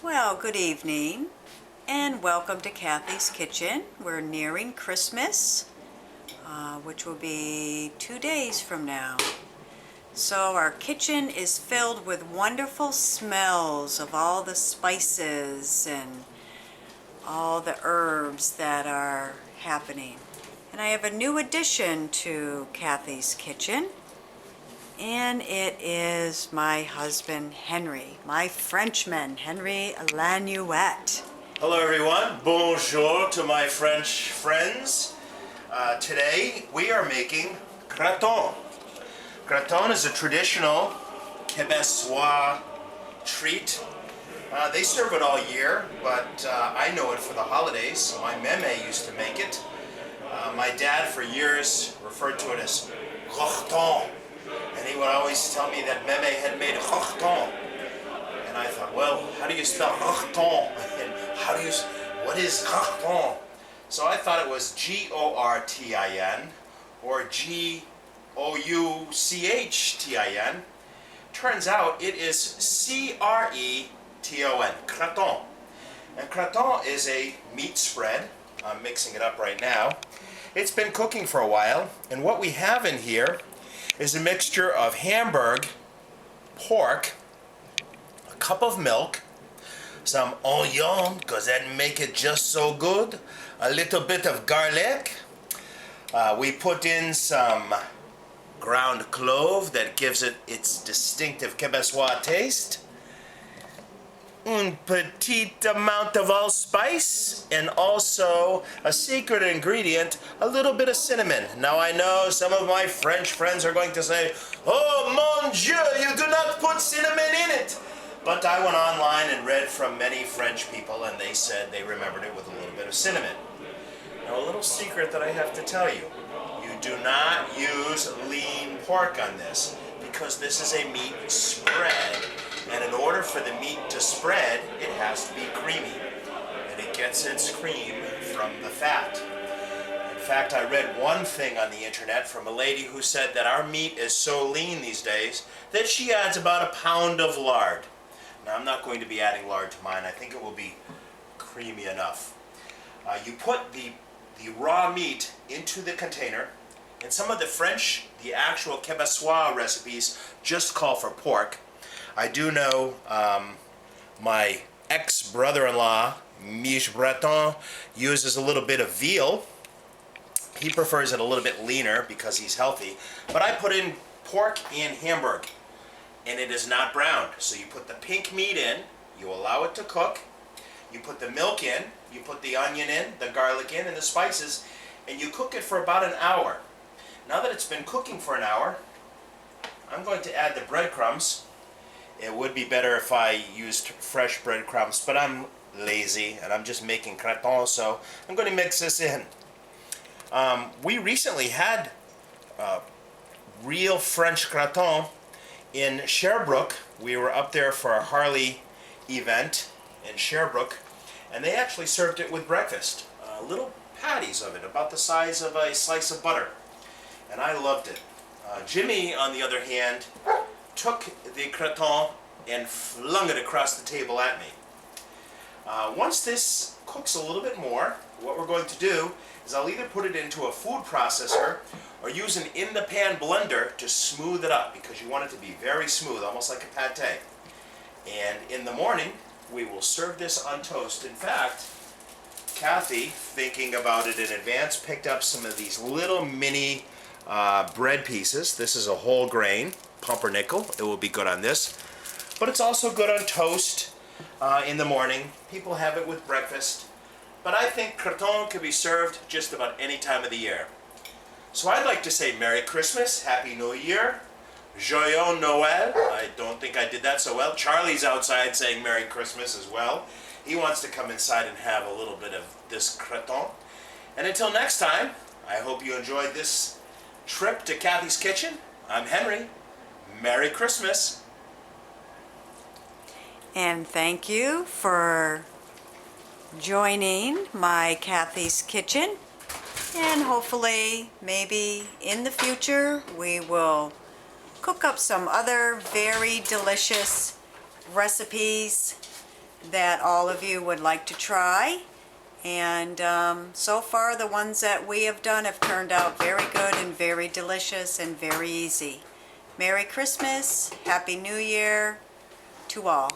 Well, good evening and welcome to Kathy's Kitchen. We're nearing Christmas, which will be 2 days from now. So our kitchen is filled with wonderful smells of all the spices and all the herbs that are happening. And I have a new addition to Kathy's Kitchen, and it is my husband Henry, my Frenchman, Henry Lanuette. Hello everyone, bonjour to my French friends. Today we are making creton. Creton is a traditional Quebecois treat. They serve it all year, but I know it for the holidays. My memere used to make it. My dad for years referred to it as gorton. And he would always tell me that memere had made corton. And I thought, well, how do you spell corton? And what is corton? So I thought it was Gortin or Gouchtin. Turns out it is Creton, creton. And creton is a meat spread. I'm mixing it up right now. It's been cooking for a while, and what we have in here is a mixture of Hamburg, pork, a cup of milk, some onion, because that make it just so good, a little bit of garlic. We put in some ground clove that gives it its distinctive Quebecois taste. Un petit amount of allspice, and also a secret ingredient, a little bit of cinnamon. Now I know some of my French friends are going to say, "Oh mon Dieu, you do not put cinnamon in it." But I went online and read from many French people, and they said they remembered it with a little bit of cinnamon. Now a little secret that I have to tell you. You do not use lean pork on this, because this is a meat spread. And in order for the meat to spread, it has to be creamy. And it gets its cream from the fat. In fact, I read one thing on the internet from a lady who said that our meat is so lean these days that she adds about a pound of lard. Now, I'm not going to be adding lard to mine. I think it will be creamy enough. You put the raw meat into the container. And some of the French, the actual Quebecois recipes, just call for pork. I do know my ex-brother-in-law, Mich Breton, uses a little bit of veal. He prefers it a little bit leaner because he's healthy. But I put in pork in Hamburg, and it is not browned. So you put the pink meat in, you allow it to cook, you put the milk in, you put the onion in, the garlic in, and the spices, and you cook it for about an hour. Now that it's been cooking for an hour, I'm going to add the breadcrumbs. It would be better if I used fresh breadcrumbs, but I'm lazy and I'm just making creton, so I'm going to mix this in. We recently had real French creton in Sherbrooke. We were up there for a Harley event in Sherbrooke, and they actually served it with breakfast. Little patties of it, about the size of a slice of butter, and I loved it. Jimmy, on the other hand, took the creton and flung it across the table at me. Once this cooks a little bit more, what we're going to do is I'll either put it into a food processor or use an in-the-pan blender to smooth it up, because you want it to be very smooth, almost like a pate. And in the morning, we will serve this on toast. In fact, Kathy, thinking about it in advance, picked up some of these little mini bread pieces. This is a whole grain pumpernickel. It will be good on this, but it's also good on toast in the morning. People have it with breakfast, but I think creton can be served just about any time of the year. So I'd like to say Merry Christmas, Happy New Year, Joyeux Noël. I don't think I did that so well. Charlie's outside saying Merry Christmas as well. He wants to come inside and have a little bit of this creton. And until next time, I hope you enjoyed this trip to Kathy's Kitchen. I'm Henry. Merry Christmas. And thank you for joining my Kathy's Kitchen. And hopefully, maybe in the future, we will cook up some other very delicious recipes that all of you would like to try. And so far, the ones that we have done have turned out very good and very delicious and very easy. Merry Christmas, Happy New Year to all.